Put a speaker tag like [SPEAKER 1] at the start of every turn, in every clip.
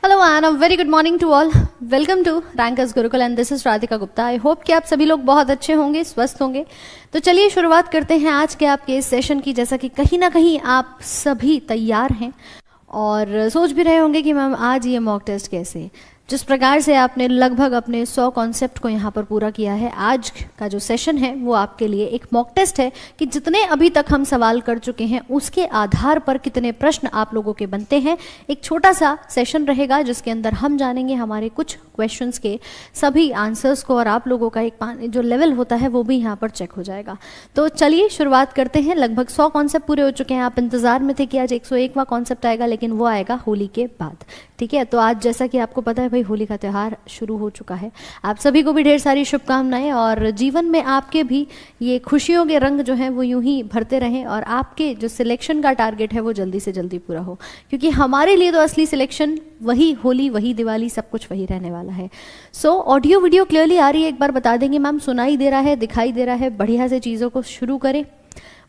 [SPEAKER 1] Hello and a very good morning to all. Welcome to Rankers Gurukul and this is Radhika Gupta. I hope कि आप सभी लोग बहुत अच्छे होंगे, स्वस्थ होंगे। तो चलिए शुरुआत करते हैं आज के आपके इस सेशन की। जैसा कि कहीं ना कहीं आप सभी तैयार हैं और सोच भी रहे होंगे कि मैम आज ये मॉक टेस्ट कैसे। जिस प्रकार से आपने लगभग अपने 100 कॉन्सेप्ट को यहाँ पर पूरा किया है, आज का जो सेशन है वो आपके लिए एक मॉक टेस्ट है कि जितने अभी तक हम सवाल कर चुके हैं उसके आधार पर कितने प्रश्न आप लोगों के बनते हैं। एक छोटा सा सेशन रहेगा जिसके अंदर हम जानेंगे हमारे कुछ क्वेश्चंस के सभी आंसर्स को और आप लोगों का एक जो लेवल होता है वो भी यहाँ पर चेक हो जाएगा। तो चलिए शुरुआत करते हैं। लगभग 100 कॉन्सेप्ट पूरे हो चुके हैं। आप इंतजार में थे कि आज 101वां कॉन्सेप्ट आएगा, लेकिन वो आएगा होली के बाद। ठीक है, तो आज जैसा कि आपको पता है भाई, होली का त्यौहार शुरू हो चुका है। आप सभी को भी ढेर सारी शुभकामनाएं और जीवन में आपके भी ये खुशियों के रंग जो हैं वो यूं ही भरते रहें और आपके जो सिलेक्शन का टारगेट है वो जल्दी से जल्दी पूरा हो, क्योंकि हमारे लिए तो असली सिलेक्शन वही होली, वही दिवाली, सब कुछ वही रहने वाला है। सो ऑडियो वीडियो क्लियरली आ रही है? एक बार बता देंगे मैम। सुनाई दे रहा है, दिखाई दे रहा है? बढ़िया से चीज़ों को शुरू करें।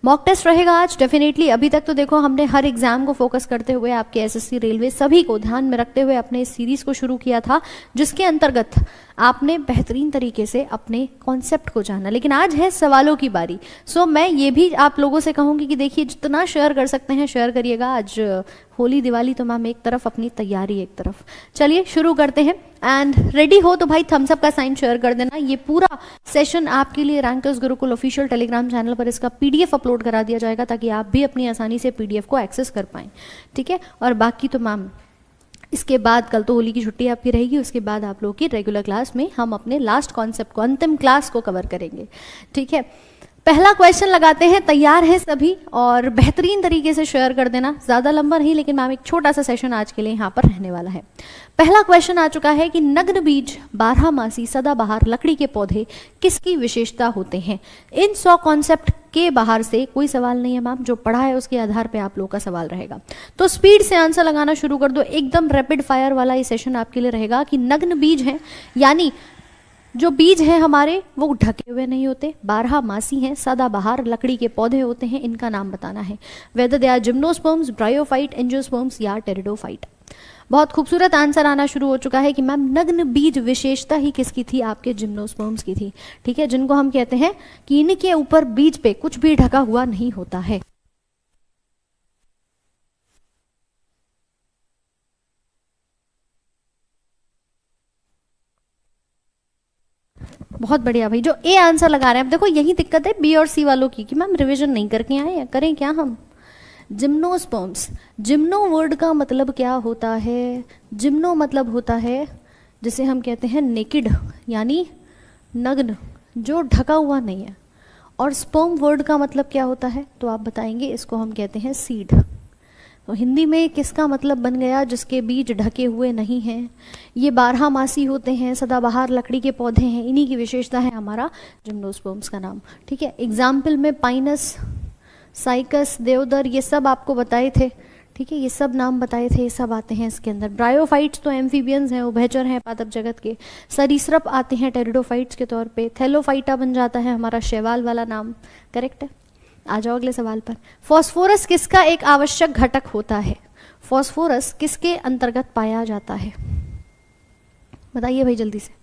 [SPEAKER 1] मॉक टेस्ट रहेगा आज डेफिनेटली। अभी तक तो देखो हमने हर एग्जाम को फोकस करते हुए आपके एसएससी, रेलवे सभी को ध्यान में रखते हुए अपने इस सीरीज को शुरू किया था, जिसके अंतर्गत आपने बेहतरीन तरीके से अपने कॉन्सेप्ट को जाना। लेकिन आज है सवालों की बारी। सो मैं ये भी आप लोगों से कहूँगी कि देखिए जितना शेयर कर सकते हैं शेयर करिएगा। आज होली दिवाली तो मैम एक तरफ, अपनी तैयारी एक तरफ। चलिए शुरू करते हैं। एंड रेडी हो तो भाई थम्स अप का साइन शेयर कर देना। ये पूरा सेशन आपके लिए rankers Gurukul official Telegram channel पर इसका पीडीएफ अपलोड करा दिया जाएगा, ताकि आप भी अपनी आसानी से पीडीएफ को एक्सेस कर पाएं। ठीक है, और बाकी तो मैम इसके बाद कल तो होली की छुट्टी आपकी रहेगी, उसके बाद आप लोगों की रेगुलर क्लास में हम अपने लास्ट कॉन्सेप्ट को, अंतिम क्लास को कवर करेंगे। ठीक है, पहला क्वेश्चन लगाते हैं। तैयार हैं सभी? और बेहतरीन तरीके से शेयर कर देना। ज़्यादा लंबा नहीं, लेकिन मैम एक छोटा सा सेशन आज के लिए यहाँ पर रहने वाला है। पहला क्वेश्चन आ चुका है कि नग्न बीज, बारहमासी, सदाबहार लकड़ी के पौधे किसकी विशेषता होते हैं? इन 100 कॉन्सेप्ट के बाहर से कोई सवाल नहीं है मैम, जो पढ़ा है उसके आधार पे आप लोगों का सवाल रहेगा। तो स्पीड से आंसर लगाना शुरू कर दो। एकदम रैपिड फायर वाला ये सेशन आपके लिए रहेगा कि नग्न बीज हैं, यानी जो बीज हैं हमारे वो ढके हुए नहीं होते, बारहमासी हैं, सदाबहार लकड़ी के पौधे होते हैं। इनका नाम बताना है, whether they are gymnosperms, bryophyte, angiosperms या टेरिडोफाइट। बहुत खूबसूरत आंसर आना शुरू हो चुका है कि मैम नग्न बीज विशेषता ही किसकी थी? आपके जिम्नोस्पर्म्स की थी। ठीक है, जिनको हम कहते हैं कि इनके ऊपर बीज पे कुछ भी ढका हुआ नहीं होता है। बहुत बढ़िया भाई, जो ए आंसर लगा रहे हैं। अब देखो यही दिक्कत है बी और सी वालों की कि मैम रिवीजन नहीं करके आए हैं, करें क्या हम? जिम्नोस्पर्म्स, जिम्नो वर्ड का मतलब क्या होता है? जिम्नो मतलब होता है जिसे हम कहते हैं नेकिड, यानी नग्न, जो ढका हुआ नहीं है। और स्पर्म वर्ड का मतलब क्या होता है? तो आप बताएंगे, इसको हम कहते हैं सीड। तो हिंदी में किसका मतलब बन गया? जिसके बीज ढके हुए नहीं हैं। ये बारहमासी होते हैं, सदाबहार लकड़ी के पौधे हैं, इन्हीं की विशेषता है हमारा जिम्नोस्पर्म्स का नाम। ठीक है, एग्जाम्पल में पाइनस, साइकस, देवदर, ये सब आपको बताए थे। ठीक है, ये सब नाम बताए थे, ये सब आते हैं इसके अंदर। ब्रायोफाइट्स तो एम्फीबियंस हैं, उभयचर हैं पादप जगत के। सरीसृप आते हैं टेरिडोफाइट्स के तौर पे। थैलोफाइटा बन जाता है हमारा शैवाल वाला नाम। करेक्ट है। आ जाओ अगले सवाल पर। फॉस्फोरस किसका एक आवश्यक घटक होता है? फॉस्फोरस किसके अंतर्गत पाया जाता है? बताइए भाई जल्दी से।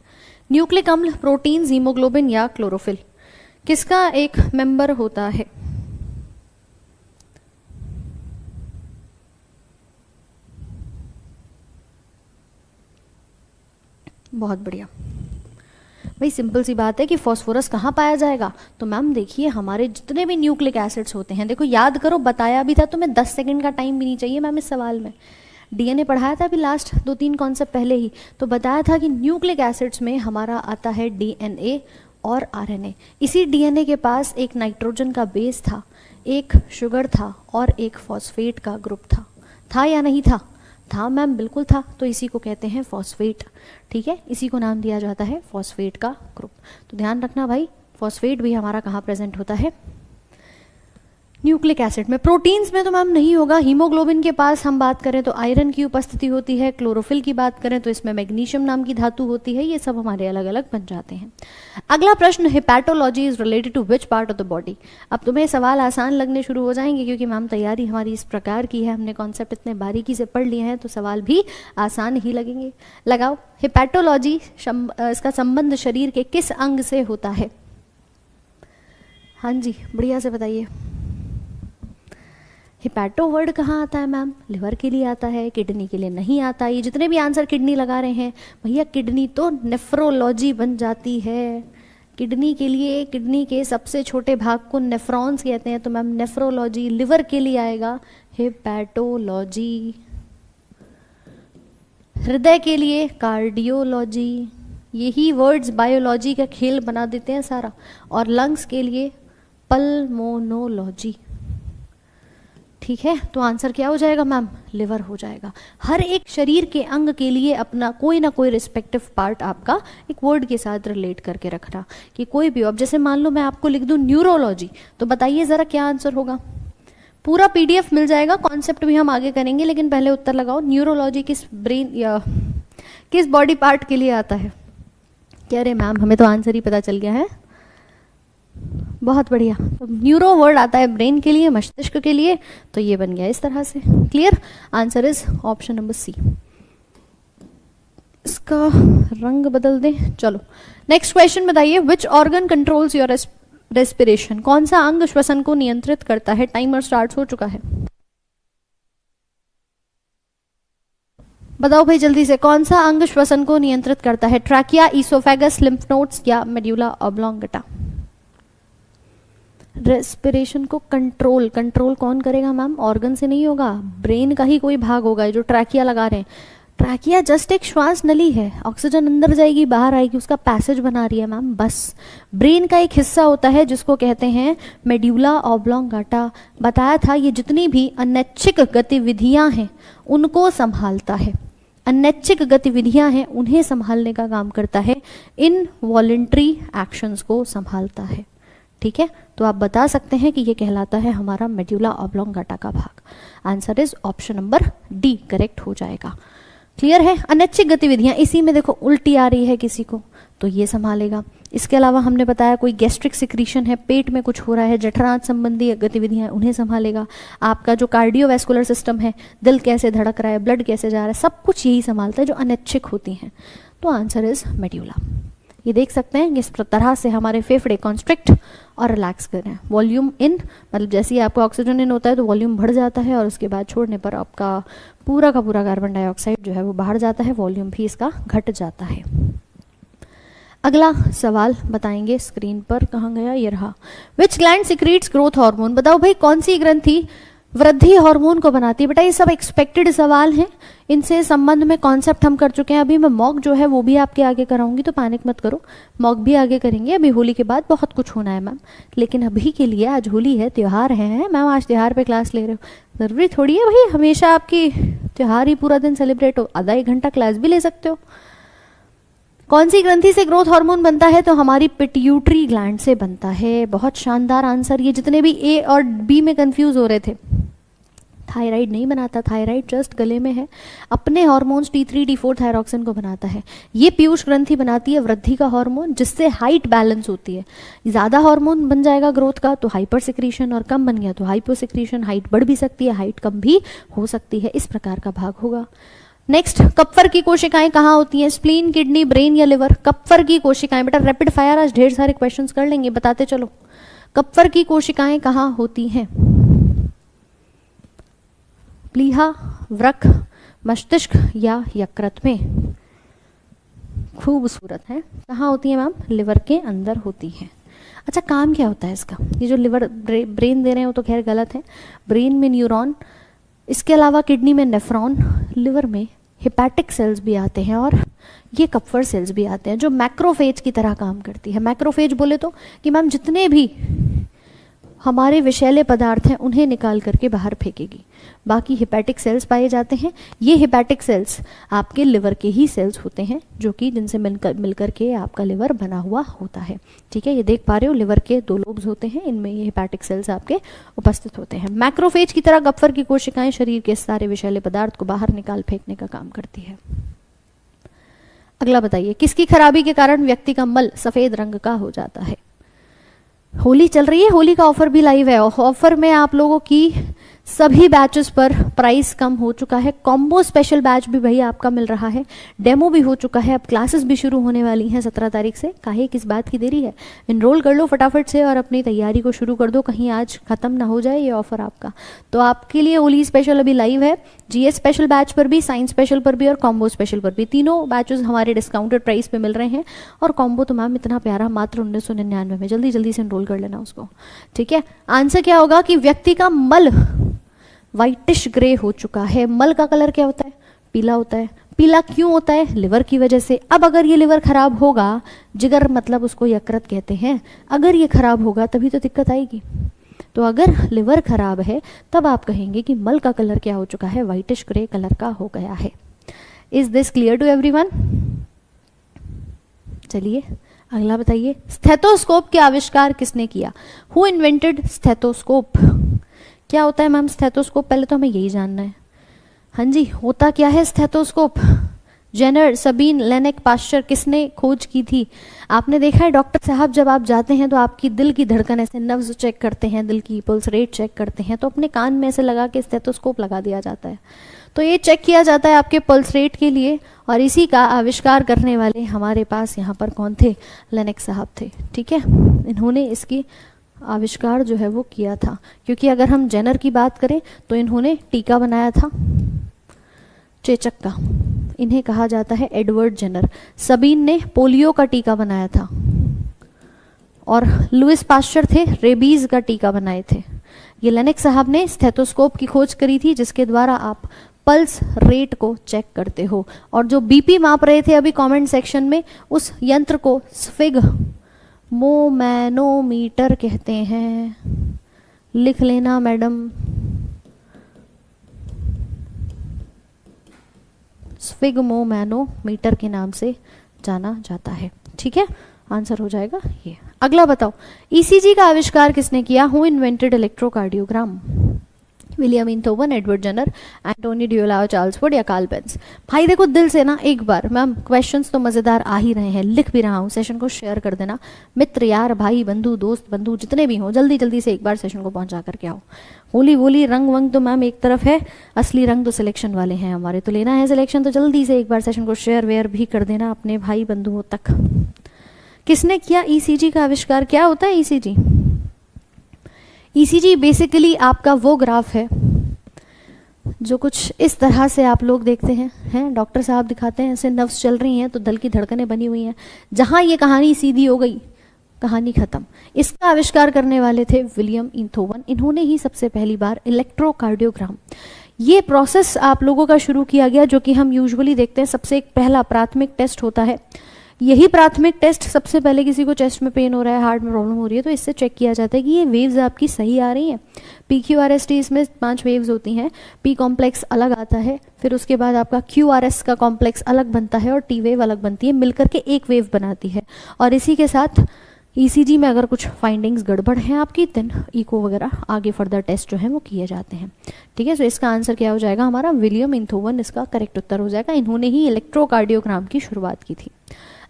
[SPEAKER 1] न्यूक्लिक अम्ल, प्रोटीन्स, हीमोग्लोबिन या क्लोरोफिल, किसका एक मेंबर होता है? बहुत बढ़िया भाई, सिंपल सी बात है कि फॉस्फोरस कहाँ पाया जाएगा? तो मैम देखिए हमारे जितने भी न्यूक्लिक एसिड्स होते हैं, देखो याद करो, बताया भी था तुम्हें, 10 सेकंड का टाइम भी नहीं चाहिए मैम इस सवाल में। डीएनए पढ़ाया था अभी लास्ट 2-3 कॉन्सेप्ट पहले ही, तो बताया था कि न्यूक्लिक एसिड्स में हमारा आता है डीएनए और आरएनए। इसी डीएनए के पास एक नाइट्रोजन का बेस था, एक शुगर था और एक फॉस्फेट का ग्रुप था या नहीं था? था मैम, बिल्कुल था। तो इसी को कहते हैं फॉस्फेट। ठीक है, इसी को नाम दिया जाता है फॉस्फेट का ग्रुप। तो ध्यान रखना भाई, फॉस्फेट भी हमारा कहाँ प्रेजेंट होता है? न्यूक्लिक एसिड में। प्रोटीन्स में तो मैम नहीं होगा। हीमोग्लोबिन के पास हम बात करें तो आयरन की उपस्थिति होती है, क्लोरोफिल की बात करें तो इसमें मैग्नीशियम नाम की धातु होती है। ये सब हमारे अलग अलग बन जाते हैं। अगला प्रश्न, hepatology is related to which part of the body. अब तुम्हें सवाल आसान लगने शुरू हो जाएंगे क्योंकि मैम तैयारी हमारी इस प्रकार की है, हमने कॉन्सेप्ट इतने बारीकी से पढ़ लिए हैं तो सवाल भी आसान ही लगेंगे। लगाओ, हेपेटोलॉजी इसका संबंध शरीर के किस अंग से होता है? हाँ जी, बढ़िया से बताइए। हिपैटो वर्ड कहाँ आता है मैम? लिवर के लिए आता है, किडनी के लिए नहीं आता। ये जितने भी आंसर किडनी लगा रहे हैं, भैया किडनी तो नेफ्रोलॉजी बन जाती है। किडनी के लिए, किडनी के सबसे छोटे भाग को नेफ्रॉन्स कहते हैं, तो मैम नेफ्रोलॉजी। लिवर के लिए आएगा हेपैटोलॉजी। हृदय के लिए कार्डियोलॉजी। यही वर्ड्स बायोलॉजी का खेल बना देते हैं सारा। और लंग्स के लिए पल्मोनोलॉजी। ठीक है, तो आंसर क्या हो जाएगा मैम? लिवर हो जाएगा। हर एक शरीर के अंग के लिए अपना कोई ना कोई रिस्पेक्टिव पार्ट आपका एक वर्ड के साथ रिलेट करके रखना कि कोई भी। अब जैसे मान लो मैं आपको लिख दूं न्यूरोलॉजी, तो बताइए जरा क्या आंसर होगा? पूरा पीडीएफ मिल जाएगा, कॉन्सेप्ट भी हम आगे करेंगे, लेकिन पहले उत्तर लगाओ। न्यूरोलॉजी किस ब्रेन या किस बॉडी पार्ट के लिए आता है? कह रहे मैम हमें तो आंसर ही पता चल गया है। बहुत बढ़िया। तो न्यूरो वर्ड आता है ब्रेन के लिए, मस्तिष्क के लिए, तो ये बन गया इस तरह से। Clear? Answer is option number C. इसका रंग बदल दें। चलो नेक्स्ट क्वेश्चन बताइए, which organ controls your respiration. कौन सा अंग श्वसन को नियंत्रित करता है? टाइमर स्टार्ट हो चुका है। बताओ भाई जल्दी से, कौन सा अंग श्वसन को नियंत्रित करता है? ट्रैकिया, इसोफेगस, लिम्फ नोड्स या मेड्यूला ऑब्लोंगेटा? रेस्पिरेशन को कंट्रोल कौन करेगा मैम? ऑर्गन से नहीं होगा, ब्रेन का ही कोई भाग होगा। जो ट्रैकिया लगा रहे हैं, ट्रैकिया जस्ट एक श्वास नली है, ऑक्सीजन अंदर जाएगी बाहर आएगी, उसका पैसेज बना रही है मैम, बस। ब्रेन का एक हिस्सा होता है जिसको कहते हैं मेड्यूला ऑब्लोंगेटा। बताया था ये जितनी भी अनैच्छिक गतिविधियां हैं उनको संभालता है। अनैच्छिक गतिविधियां हैं उन्हें संभालने का काम करता है, इनवॉलंटरी एक्शंस को संभालता है। ठीक है, तो आप बता सकते हैं कि ये कहलाता है हमारा मेड्यूला ऑब्लोंगेटा का भाग। Answer is option number D correct हो जाएगा। क्लियर है? अनैच्छिक गतिविधियां, इसी में देखो उल्टी आ रही है किसी को तो ये संभालेगा। इसके अलावा हमने बताया कोई गैस्ट्रिक सिक्रीशन है, पेट में कुछ हो रहा है, जठरांत संबंधी गतिविधियां, उन्हें संभालेगा। आपका जो कार्डियोवैस्कुलर सिस्टम है, दिल कैसे धड़क रहा है, ब्लड कैसे जा रहा है, सब कुछ यही संभालता है जो अनैच्छिक होती हैं। तो आंसर इज मेड्यूला। ये देख सकते हैं किस तरह से हमारे फेफड़े कॉन्स्ट्रिक्ट और रिलैक्स कर रहे हैं। वॉल्यूम इन, मतलब जैसे ही आपको ऑक्सीजन इन होता है तो वॉल्यूम बढ़ जाता है और उसके बाद छोड़ने पर आपका पूरा का पूरा कार्बन डाइऑक्साइड जो है वो बाहर जाता है, वॉल्यूम भी इसका घट जाता है। अगला सवाल बताएंगे स्क्रीन पर, कहाँ गया? ये रहा। विच ग्लैंड सिक्रीट्स ग्रोथ हार्मोन। बताओ भाई कौन सी ग्रंथि वृद्धि हार्मोन को बनाती है? बेटा ये सब एक्सपेक्टेड सवाल हैं, इनसे संबंध में कॉन्सेप्ट हम कर चुके हैं। अभी मैं मॉक जो है वो भी आपके आगे कराऊंगी, तो पैनिक मत करो, मॉक भी आगे करेंगे। अभी होली के बाद बहुत कुछ होना है मैम, लेकिन अभी के लिए आज होली है, त्योहार है मैम, आज त्योहार पे क्लास ले रहे हो, जरूरी थोड़ी है भाई हमेशा आपकी त्योहार ही पूरा दिन सेलिब्रेट हो, आधा एक घंटा क्लास भी ले सकते हो। कौन सी ग्रंथि से ग्रोथ हार्मोन बनता है? तो हमारी पिट्यूटरी ग्लैंड से बनता है। बहुत शानदार आंसर। ये जितने भी ए और बी में कंफ्यूज हो रहे थे, थायराइड नहीं बनाता, थायराइड जस्ट गले में है। अपने हार्मोन्स T3 T4 थायरॉक्सिन को बनाता है। ये पीयूष ग्रंथि बनाती है वृद्धि का हार्मोन, जिससे हाइट बैलेंस होती है। ज्यादा हार्मोन बन जाएगा ग्रोथ का तो हाइपर सिक्रीशन, और कम बन गया तो हाइपो सिक्रीशन। हाइट बढ़ भी सकती है, हाइट कम भी हो सकती है, इस प्रकार का भाग होगा। नेक्स्ट, कप्फर की कोशिकाएं कहाँ होती हैं? स्प्लीन, किडनी, ब्रेन या लिवर? कप्फर की कोशिकाएं, बेटा रैपिड फायर आज ढेर सारे क्वेश्चंस कर लेंगे, बताते चलो। कप्फर की कोशिकाएं कहाँ होती हैं? प्लीहा, वृक्क, मस्तिष्क या यकृत में? खूबसूरत है। कहाँ होती है मैम? लिवर के अंदर होती है। अच्छा, काम क्या होता है इसका? ये जो लिवर ब्रेन दे रहे हैं वो तो खैर गलत है। ब्रेन में न्यूरॉन, इसके अलावा किडनी में नेफ्रॉन, लिवर में हेपेटिक सेल्स भी आते हैं और ये कप्फर सेल्स भी आते हैं जो मैक्रोफेज की तरह काम करती है। मैक्रोफेज बोले तो कि मैम जितने भी हमारे विषैले पदार्थ हैं उन्हें निकाल करके बाहर फेंकेगी। बाकी हेपेटिक सेल्स पाए जाते हैं। ये हेपेटिक सेल्स आपके लिवर के ही सेल्स होते हैं, जो कि जिनसे मिलकर के आपका लिवर बना हुआ होता है। ठीक है, ये देख पा रहे हो, लिवर के 2 लोब्स होते हैं, इनमें ये हेपेटिक सेल्स आपके उपस्थित होते हैं। मैक्रोफेज की तरह गप्फर की कोशिकाएं शरीर के सारे विषैले पदार्थ को बाहर निकाल फेंकने का काम करती है। अगला बताइए, किसकी खराबी के कारण व्यक्ति का मल सफेद रंग का हो जाता है? होली चल रही है, होली का ऑफर भी लाइव है। ऑफर में आप लोगों की सभी बैचेस पर प्राइस कम हो चुका है। कॉम्बो स्पेशल बैच भी भैया आपका मिल रहा है, डेमो भी हो चुका है, अब क्लासेस भी शुरू होने वाली हैं 17 तारीख से। काहे किस बात की देरी है, इनरोल कर लो फटाफट से और अपनी तैयारी को शुरू कर दो, कहीं आज खत्म ना हो जाए ये ऑफर आपका। तो आपके लिए होली स्पेशल अभी लाइव है, जीएस स्पेशल बैच पर भी, साइंस स्पेशल पर भी और कॉम्बो स्पेशल पर भी। तीनों बैचेस हमारे डिस्काउंटेड प्राइस पे मिल रहे हैं। और कॉम्बो तो मैम इतना प्यारा, मात्र 1999 में। जल्दी जल्दी से एनरोल कर लेना उसको। ठीक है, आंसर क्या होगा कि व्यक्ति का मल व्हाइटिश ग्रे हो चुका है। मल का कलर क्या होता है? पीला होता है। पीला क्यों होता है? लिवर की वजह से। अब अगर ये लिवर खराब होगा, जिगर मतलब उसको यकृत कहते हैं, अगर ये खराब होगा तभी तो दिक्कत आएगी। तो अगर लिवर खराब है तब आप कहेंगे कि मल का कलर क्या हो चुका है? व्हाइटिश ग्रे कलर का हो गया है। Is this clear to everyone? चलिए अगला बताइए, स्टेथोस्कोप के आविष्कार किसने किया? Who invented stethoscope? क्या होता है मैम स्टेथोस्कोप? पहले तो हमें यही जानना है। हाँ जी, होता क्या है stethoscope? Jenner, Sabin, Laennec, Pasteur, किसने खोज की थी? आपने देखा है डॉक्टर साहब जब आप जाते हैं तो आपकी दिल की धड़कन ऐसे नब्ज चेक करते हैं, दिल की पल्स रेट चेक करते हैं, तो अपने कान में ऐसे लगा के स्टेथोस्कोप लगा दिया जाता है। तो ये चेक किया जाता है आपके पल्स रेट के लिए, और इसी का आविष्कार करने वाले हमारे पास यहाँ पर कौन थे? लेनेक साहब थे। ठीक है, इन्होंने इसकी आविष्कार जो है वो किया था। क्योंकि अगर हम जेनर की बात करें तो इन्होंने टीका बनाया था चेचक का, इन्हें कहा जाता है एडवर्ड जेनर। सबीन ने पोलियो का टीका बनाया था, और लुइस पाश्चर थे रेबीज का टीका बनाए थे। ये लेनेक साहब ने स्टेथोस्कोप की खोज करी थी, जिसके द्वारा आप पल्स रेट को चेक करते हो। और जो बीपी माप रहे थे अभी कमेंट सेक्शन में, उस यंत्र को स्फिग मोमैनोमीटर कहते हैं। लिख लेना मैडम, स्फिग्मोमैनोमीटर के नाम से जाना जाता है। ठीक है, आंसर हो जाएगा ये। अगला बताओ, ईसीजी का आविष्कार किसने किया? Who invented electrocardiogram? William Einthoven, Edward Jenner, Antony डियोलाओ, चार्ल्स वुड या कार्ल बेंज? भाई देखो दिल से ना एक बार, मैम क्वेश्चंस तो मजेदार आ ही रहे हैं, लिख भी रहा हूँ, सेशन को शेयर कर देना। मित्र यार भाई बंधु दोस्त बंधु जितने भी हो, जल्दी जल्दी से एक बार सेशन को पहुंचा करके आओ। होली वोली रंग वंग तो मैम एक तरफ है, असली रंग तो सिलेक्शन वाले हैं हमारे, तो लेना है सिलेक्शन तो जल्दी से एक बार सेशन को शेयर वेयर भी कर देना अपने भाई बंधुओं तक। किसने किया ईसीजी का आविष्कार? क्या होता है ईसीजी? ईसीजी बेसिकली आपका वो ग्राफ है जो कुछ इस तरह से आप लोग देखते हैं डॉक्टर साहब दिखाते हैं, ऐसे नर्व्स चल रही हैं तो दिल की धड़कनें बनी हुई हैं। जहां ये कहानी सीधी हो गई, कहानी खत्म। इसका आविष्कार करने वाले थे विलियम इंथोवन। इन्होंने ही सबसे पहली बार इलेक्ट्रोकार्डियोग्राम, ये प्रोसेस आप लोगों का शुरू किया गया, जो कि हम यूजुअली देखते हैं। सबसे एक पहला प्राथमिक टेस्ट होता है, यही प्राथमिक टेस्ट सबसे पहले किसी को चेस्ट में पेन हो रहा है, हार्ट में प्रॉब्लम हो रही है, तो इससे चेक किया जाता है कि ये वेव्स आपकी सही आ रही हैं। PQRST इसमें 5 वेव्स होती हैं। P कॉम्प्लेक्स अलग आता है, फिर उसके बाद आपका QRS का कॉम्प्लेक्स अलग बनता है और T वेव अलग बनती है, मिलकर के एक वेव बनाती है। और इसी के साथ ECG में अगर कुछ फाइंडिंग्स गड़बड़ हैं आपकी, देन इको वगैरह आगे फर्दर टेस्ट जो है वो किए जाते हैं। ठीक है, सो इसका आंसर क्या हो जाएगा हमारा? विलियम इंथोवन इसका करेक्ट उत्तर हो जाएगा। इन्होंने ही इलेक्ट्रोकार्डियोग्राम की शुरुआत की थी।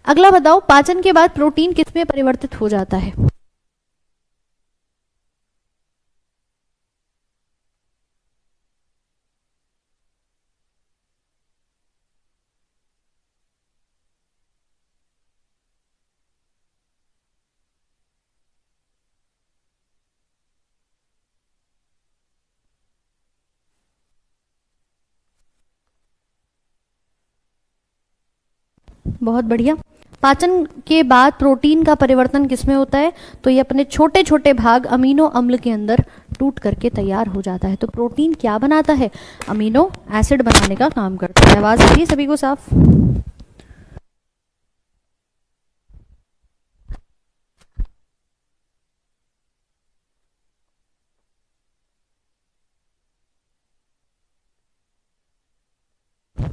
[SPEAKER 1] अगला बताओ, पाचन के बाद प्रोटीन किसमें परिवर्तित हो जाता है? बहुत बढ़िया। पाचन के बाद प्रोटीन का परिवर्तन किसमें होता है? तो ये अपने छोटे छोटे भाग अमीनो अम्ल के अंदर टूट करके तैयार हो जाता है। तो प्रोटीन क्या बनाता है? अमीनो एसिड बनाने का काम करता है। आवाज आ रही है सभी को साफ?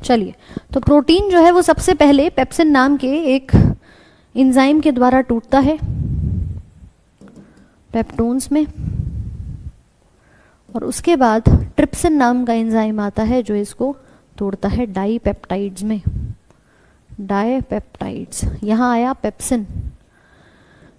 [SPEAKER 1] चलिए, तो प्रोटीन जो है वो सबसे पहले पेप्सिन नाम के एक एंजाइम के द्वारा टूटता है पेप्टोन्स में, और उसके बाद ट्रिप्सिन नाम का एंजाइम आता है जो इसको तोड़ता है डाईपेप्टाइड्स में। डाईपेप्टाइड्स, यहाँ आया पेप्सिन,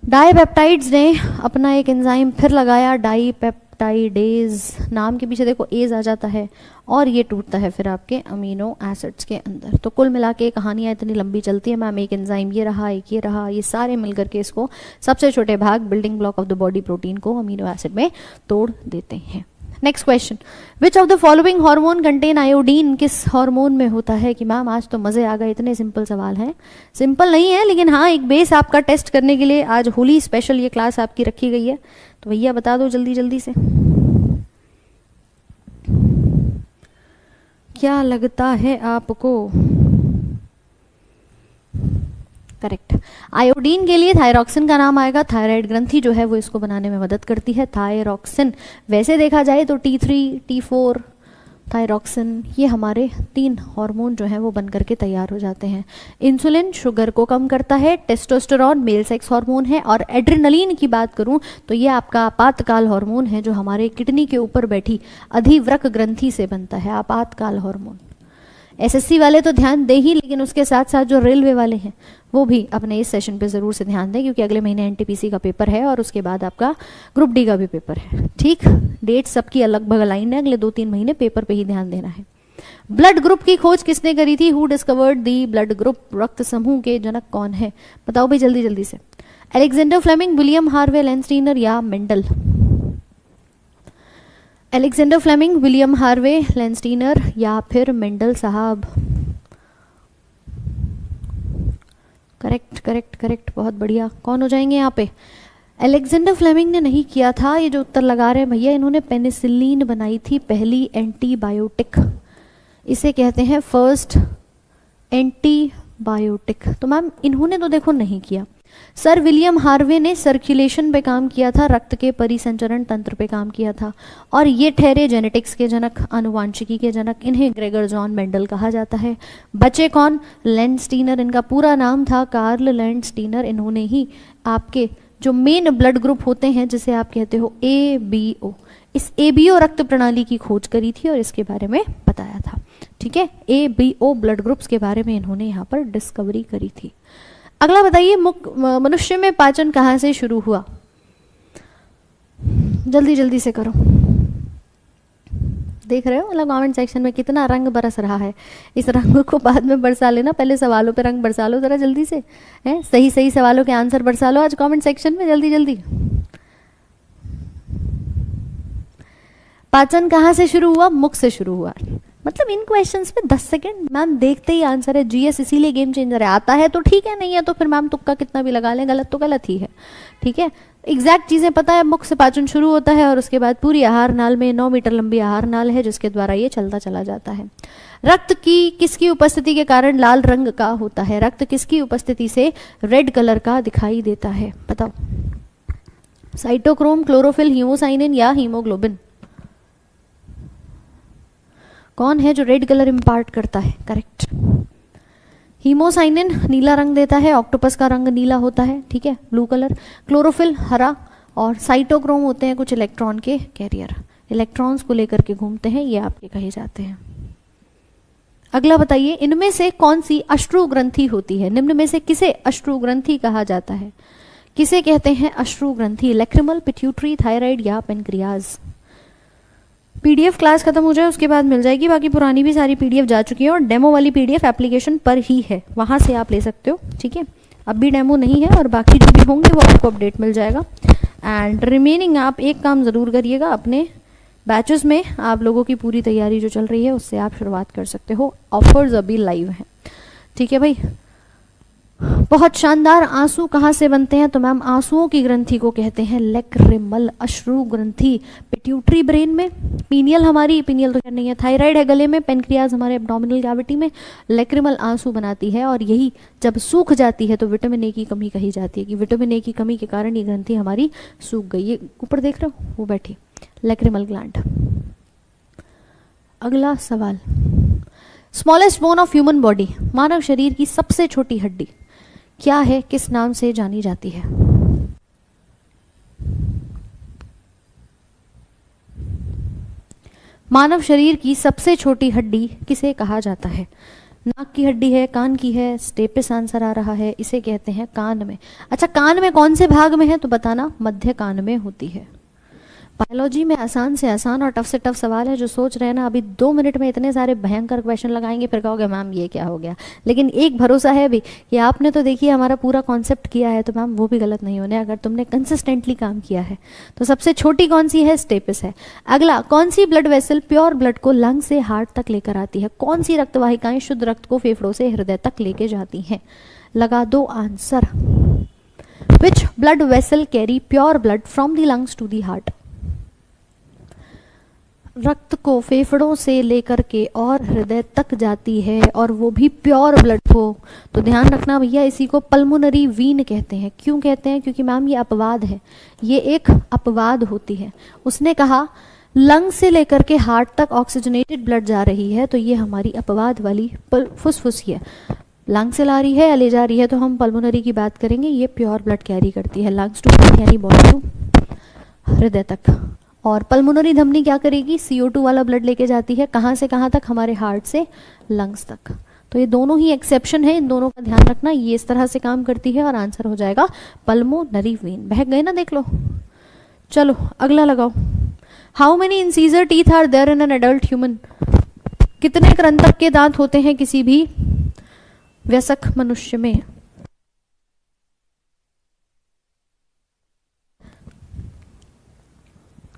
[SPEAKER 1] डाईपेप्टाइड्स ने अपना एक एंजाइम फिर लगाया डाईपेप्टाइडेज, नाम के पीछे देखो एज आ जाता है, और ये टूटता है फिर आपके अमीनो एसिड्स के अंदर। तो कुल मिला के कहानियाँ इतनी लंबी चलती है मैम, एक एंजाइम ये रहा, एक ये रहा, ये सारे मिलकर के इसको सबसे छोटे भाग building block of the body protein को अमीनो एसिड में तोड़ देते हैं। Next question, which of the following hormone contain iodine, किस हार्मोन में होता है? कि मैम आज तो मजे आ गए, इतने सिंपल सवाल हैं। सिंपल नहीं है लेकिन हाँ एक बेस आपका टेस्ट करने के लिए आज होली स्पेशल ये क्लास आपकी रखी गई है, तो भैया बता दो जल्दी जल्दी से, क्या लगता है आपको? करेक्ट, आयोडीन के लिए थायरॉक्सिन का नाम आएगा। थायराइड ग्रंथि जो है वो इसको बनाने में मदद करती है। थायरॉक्सिन वैसे देखा जाए तो T3, T4, थायरॉक्सिन, ये हमारे 3 हार्मोन जो हैं वो बन करके तैयार हो जाते हैं। इंसुलिन शुगर को कम करता है, टेस्टोस्टेरोन मेल सेक्स हार्मोन है, और एड्रेनलिन की बात करूं तो ये आपका आपातकाल हार्मोन है जो हमारे किडनी के ऊपर बैठी अधिवृक्क ग्रंथि से बनता है, आपातकाल हार्मोन। एसएससी वाले तो ध्यान दे ही, लेकिन उसके साथ साथ जो रेलवे वाले हैं वो भी अपने इस सेशन पे ज़रूर से ध्यान दें, क्योंकि अगले महीने एनटीपीसी का पेपर है और उसके बाद आपका ग्रुप डी का भी पेपर है। ठीक, डेट सबकी अलग भग लाइन है, अगले 2-3 महीने पेपर पे ही ध्यान देना है। ब्लड ग्रुप की खोज किसने करी थी? Who discovered the blood group? रक्त समूह के जनक कौन है? बताओ भाई जल्दी जल्दी से। Alexander Fleming, William Harvey, Landsteiner या Mendel? Alexander Fleming, William Harvey, Landsteiner या फिर मेंडल साहब? करेक्ट करेक्ट करेक्ट, बहुत बढ़िया। कौन हो जाएंगे यहाँ पे? अलेक्जेंडर फ्लेमिंग ने नहीं किया था, ये जो उत्तर लगा रहे हैं भैया, इन्होंने पेनिसिलिन बनाई थी, पहली एंटीबायोटिक, इसे कहते हैं फर्स्ट एंटीबायोटिक। तो मैम इन्होंने तो देखो नहीं किया। सर विलियम हार्वे ने सर्कुलेशन पे काम किया था, रक्त के परिसंचरण तंत्र पे काम किया था, और ये ठहरे जेनेटिक्स के जनक, आनुवांशिकी के जनक, इन्हें ग्रेगर जॉन मेंडल कहा जाता है। बचे कौन? लेंसटीनर, इनका पूरा नाम था कार्ल लेंसटीनर। इन्होंने ही आपके जो मेन ब्लड ग्रुप होते हैं जिसे आप कहते हो ABO, इस ABO रक्त प्रणाली की खोज करी थी और इसके बारे में बताया था। ठीक है, ABO ब्लड ग्रुप्स के बारे में इन्होंने यहाँ पर डिस्कवरी करी थी। अगला बताइए, मनुष्य में पाचन कहाँ से शुरू हुआ? जल्दी जल्दी से करो। देख रहे हो मतलब कमेंट सेक्शन में कितना रंग बरस रहा है। इस रंग को बाद में बरसा लेना, पहले सवालों पे रंग बरसा लो जरा जल्दी से, है सही सही सवालों के आंसर बरसा लो आज कमेंट सेक्शन में जल्दी जल्दी। पाचन कहाँ से शुरू हुआ? मुख से शुरू हुआ। मतलब इन क्वेश्चंस में 10 सेकंड मैम देखते ही आंसर है। जीएस इसीलिए गेम चेंजर है, आता है तो ठीक है, नहीं है तो फिर मैम तुक्का कितना भी लगा लें, गलत तो गलत ही है। ठीक है, एग्जैक्ट चीजें पता है, मुख से पाचन शुरू होता है और उसके बाद पूरी आहार नाल में 9 मीटर लंबी आहार नाल है जिसके द्वारा ये चलता चला जाता है। रक्त की किसकी उपस्थिति के कारण लाल रंग का होता है? रक्त किसकी उपस्थिति से रेड कलर का दिखाई देता है? बताओ। साइटोक्रोम, क्लोरोफिल, हीमोसाइनिन या हीमोग्लोबिन? कौन है जो रेड कलर इंपार्ट करता है? करेक्ट, हीमोसाइनिन नीला रंग देता है, ऑक्टोपस का रंग नीला होता है, ठीक है, ब्लू कलर। क्लोरोफिल हरा, और साइटोक्रोम होते हैं कुछ इलेक्ट्रॉन के कैरियर, इलेक्ट्रॉन्स को लेकर के घूमते हैं, ये आपके कहे जाते हैं। अगला बताइए, इनमें से कौन सी अश्रु ग्रंथि होती है? निम्न में से किसे अश्रु ग्रंथि कहा जाता है? किसे कहते हैं अश्रु ग्रंथि? लैक्रिमल, पिट्यूटरी, थायराइड या पेनक्रियाज? पीडीएफ क्लास खत्म हो जाए उसके बाद मिल जाएगी, बाकी पुरानी भी सारी पीडीएफ जा चुकी है और डेमो वाली पीडीएफ एप्लीकेशन पर ही है, वहां से आप ले सकते हो। ठीक है, अब भी डेमो नहीं है और बाकी जो भी होंगे वो आपको अपडेट मिल जाएगा। एंड रिमेनिंग आप एक काम ज़रूर करिएगा, अपने बैचेस में आप लोगों की पूरी तैयारी जो चल रही है उससे आप शुरुआत कर सकते हो। ऑफर्स अभी लाइव हैं। ठीक है भाई, बहुत शानदार। आंसू कहाँ से बनते हैं? तो मैम आंसुओं की ग्रंथि को कहते हैं लैक्रिमल अश्रु ग्रंथि। पिट्यूटरी ब्रेन में, पीनियल हमारी, पीनियल तो क्या नहीं है, थायराइड है गले में, पेनक्रियाज हमारे एब्डोमिनल कैविटी में। लैक्रिमल आंसू बनाती है और यही जब सूख जाती है तो विटामिन ए की कमी कही जाती है कि विटामिन ए की कमी के कारण ये ग्रंथि हमारी सूख गई। ये ऊपर देख रहे हो वो बैठी लैक्रिमल ग्लैंड। अगला सवाल, smallest bone of human body, मानव शरीर की सबसे छोटी हड्डी क्या है, किस नाम से जानी जाती है? मानव शरीर की सबसे छोटी हड्डी किसे कहा जाता है? नाक की हड्डी है, कान की है, स्टेपिस आंसर आ रहा है, इसे कहते हैं कान में। अच्छा, कान में कौन से भाग में है तो बताना, मध्य कान में होती है। बायोलॉजी में आसान से आसान और टफ से टफ सवाल है, जो सोच रहे हैं ना अभी 2 मिनट में इतने सारे भयंकर क्वेश्चन लगाएंगे फिर कहोगे मैम ये क्या हो गया। लेकिन एक भरोसा है भी कि आपने तो देखिए हमारा पूरा कॉन्सेप्ट किया है, तो मैम वो भी गलत नहीं होने अगर तुमने कंसिस्टेंटली काम किया है। तो सबसे छोटी कौन सी है? स्टेपिस है। अगला, कौन सी ब्लड वेसल प्योर ब्लड को लंग से हार्ट तक लेकर आती है? कौन सी रक्तवाहिकाएं शुद्ध रक्त को फेफड़ों से हृदय तक लेके जाती हैं? लगा दो answer. Which blood vessel carry pure blood from the lungs to the heart? रक्त को फेफड़ों से लेकर के और हृदय तक जाती है, और वो भी प्योर ब्लड को। तो ध्यान रखना भैया, इसी को पल्मोनरी वीन कहते हैं। क्यों कहते हैं? क्योंकि मैम ये अपवाद है, ये एक अपवाद होती है। उसने कहा लंग से लेकर के हार्ट तक ऑक्सीजनेटेड ब्लड जा रही है, तो ये हमारी अपवाद वाली फुसफुसी है। लंग से ला रही है या ले जा रही है, तो हम पल्मोनरी की बात करेंगे। ये प्योर ब्लड कैरी करती है लंग्स टू यानी बॉडी टू हृदय तक। और पल्मोनरी धमनी क्या करेगी? CO2 वाला ब्लड लेके जाती है। कहाँ से कहाँ तक? हमारे हार्ट से लंग्स तक। तो ये दोनों ही एक्सेप्शन है, इन दोनों का ध्यान रखना। ये इस तरह से काम करती है और आंसर हो जाएगा पल्मोनरी वेन। बहक गए ना, देख लो। चलो अगला लगाओ। How many incisor teeth are there in an adult human? कितने कृंतक के दांत होते हैं किसी भी वयस्क मनुष्य में?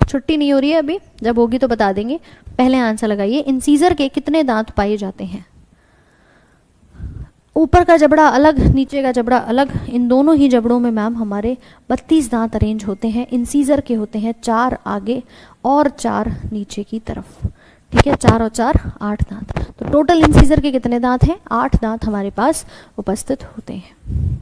[SPEAKER 1] छुट्टी नहीं हो रही है अभी, जब होगी तो बता देंगे। पहले आंसर लगाइए, इंसीजर के कितने दांत पाए जाते हैं? ऊपर का जबड़ा अलग, नीचे का जबड़ा अलग, इन दोनों ही जबड़ों में मैम हमारे 32 दांत अरेंज होते हैं। इंसीजर के होते हैं 4 आगे और 4 नीचे की तरफ। ठीक है, 4 और 4 8 दांत। तो टोटल इंसीजर के कितने दांत हैं? 8 दांत हमारे पास उपस्थित होते हैं।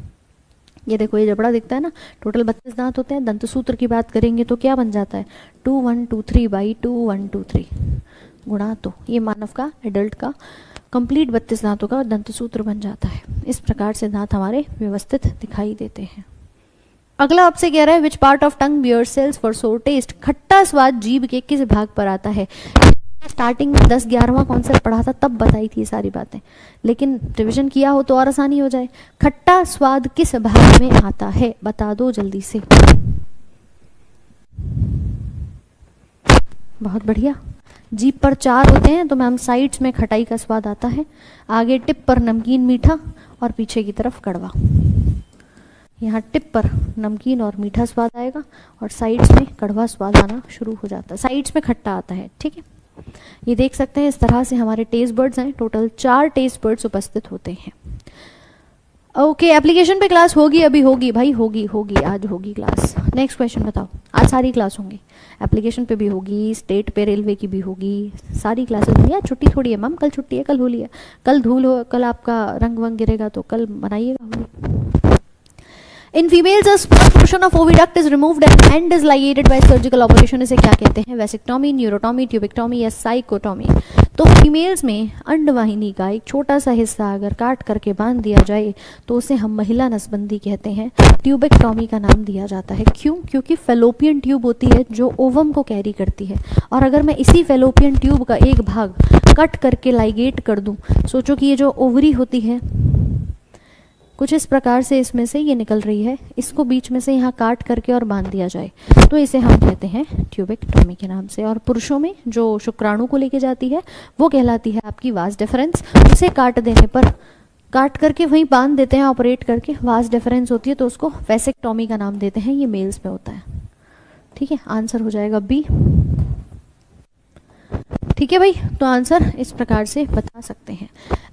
[SPEAKER 1] ये देखो, ये जबड़ा दिखता है ना, टोटल 32 दांत होते हैं। दंत सूत्र की बात करेंगे तो क्या बन जाता है? 2 1 2 3 बाई 2 1 2 3 गुणा। तो ये मानव का, एडल्ट का कंप्लीट 32 दांतों का दंत सूत्र बन जाता है। इस प्रकार से दांत हमारे व्यवस्थित दिखाई देते हैं। अगला आपसे कह रहा है which part of tongue bear cells for sour taste? खट्टा स्वाद जीभ के किस भाग पर आता है? स्टार्टिंग में 10-11वां कॉन्सेप्ट पढ़ा था, तब बताई थी सारी बातें, लेकिन रिविजन किया हो तो और आसानी हो जाए। खट्टा स्वाद किस भाग में आता है? बता दो जल्दी से। बहुत बढ़िया। जीभ पर 4 होते हैं, तो मैम साइड्स में खटाई का स्वाद आता है, आगे टिप पर नमकीन मीठा और पीछे की तरफ कड़वा। यहाँ टिप पर नमकीन और मीठा स्वाद आएगा और साइड्स में कड़वा स्वाद आना शुरू हो जाता है, साइड्स में खट्टा आता है। ठीक है, ये देख सकते हैं इस तरह से हमारे टेस्ट बर्ड्स हैं। टोटल 4 टेस्ट बर्ड्स उपस्थित होते हैं। ओके, एप्लीकेशन पे क्लास होगी? अभी होगी भाई, होगी आज होगी क्लास। नेक्स्ट क्वेश्चन बताओ। आज सारी क्लास होंगी, एप्लीकेशन पे भी होगी, स्टेट पे रेलवे की भी होगी, सारी क्लासेस होंगी। आज छुट्टी थोड़ी है मैम, कल छुट्टी है, कल होली है, कल धूल हो, कल आपका रंग वंग गिरेगा तो कल मनाइएगा Holi. In females, a small portion of oviduct is removed and is ligated by surgical operation. इसे क्या कहते हैं? वेसिक्टोमी, न्यूरोटोमी, ट्यूबिक्टोमी या साइकोटोमी। तो फीमेल्स में अंडवाहिनी का एक छोटा सा हिस्सा अगर काट करके बांध दिया जाए तो उसे हम महिला नसबंदी कहते हैं। ट्यूबिक्टोमी का नाम दिया जाता है। क्यों? क्योंकि फेलोपियन ट्यूब होती है जो ओवम को कैरी करती है, और अगर मैं इसी फेलोपियन ट्यूब का एक भाग कट करके लाइगेट कर दूं, सोचो कि ये जो ओवरी होती है कुछ इस प्रकार से इसमें से ये निकल रही है, इसको बीच में से यहाँ काट करके और बांध दिया जाए तो इसे हम कहते हैं ट्यूबिक्टोमी के नाम से। और पुरुषों में जो शुक्राणु को लेके जाती है वो कहलाती है आपकी वास डिफरेंस। उसे काट देने पर, काट करके वहीं बांध देते हैं ऑपरेट करके, वास डिफरेंस होती है तो उसको वेसेक्टोमी का नाम देते हैं। ये मेल्स में होता है। ठीक है, आंसर हो जाएगा बी। ठीक है भाई, तो आंसर इस प्रकार से बता सकते हैं।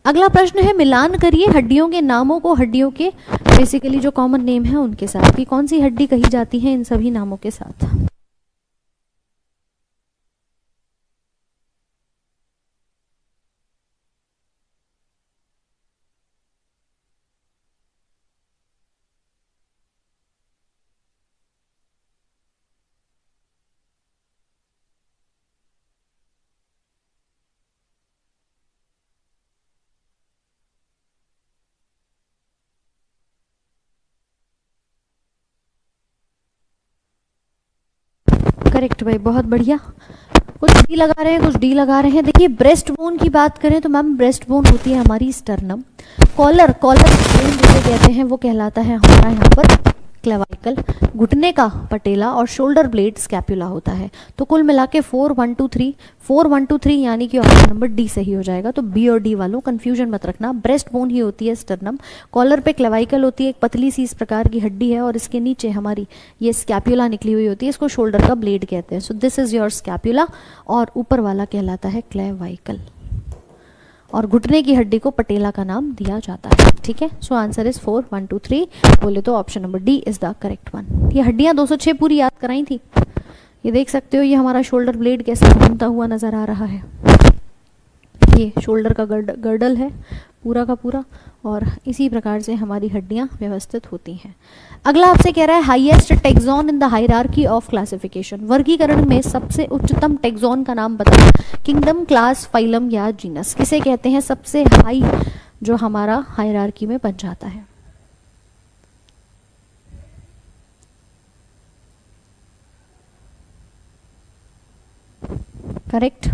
[SPEAKER 1] अगला प्रश्न है, मिलान करिए हड्डियों के नामों को हड्डियों के बेसिकली जो कॉमन नेम है उनके साथ कि कौन सी हड्डी कही जाती है इन सभी नामों के साथ। करेक्ट भाई, बहुत बढ़िया। कुछ डी लगा रहे हैं, कुछ डी लगा रहे हैं। देखिए ब्रेस्ट बोन की बात करें तो मैम ब्रेस्ट बोन होती है हमारी स्टर्नम। कॉलर कॉलर बोन जिसे कहते हैं वो कहलाता है हमारा यहाँ पर क्लेवाइकल। घुटने का पटेला और शोल्डर ब्लेड स्कैपुला होता है। तो कुल मिला के 4 1 2 3 4 1 2 3 यानी कि ऑप्शन नंबर डी सही हो जाएगा। तो बी और डी वालों कंफ्यूजन मत रखना। ब्रेस्ट बोन ही होती है स्टर्नम, कॉलर पे क्लेवाइकल होती है, एक पतली सी इस प्रकार की हड्डी है और इसके नीचे हमारी ये स्कैपुला निकली हुई होती है, इसको शोल्डर का ब्लेड कहते हैं। So this is your scapula और ऊपर वाला कहलाता है क्लेवाइकल और घुटने की हड्डी को पटेला का नाम दिया जाता है। ठीक है, सो आंसर इज 4 1 2 3 बोले तो option number D is the correct one. ये हड्डियां 206 पूरी याद कराई थी। ये देख सकते हो, ये हमारा शोल्डर ब्लेड कैसे घूमता हुआ नजर आ रहा है। ये शोल्डर का गर्डल है पूरा का पूरा और इसी प्रकार से हमारी हड्डियां व्यवस्थित होती हैं। अगला आपसे कह रहा है highest tax on in the hierarchy of classification. वर्गीकरण में सबसे उच्चतम टेक्सॉन का नाम बताओ। किंगडम, क्लास, फाइलम या जीनस, किसे कहते हैं सबसे हाई जो हमारा हायरार्की में बन जाता है। करेक्ट।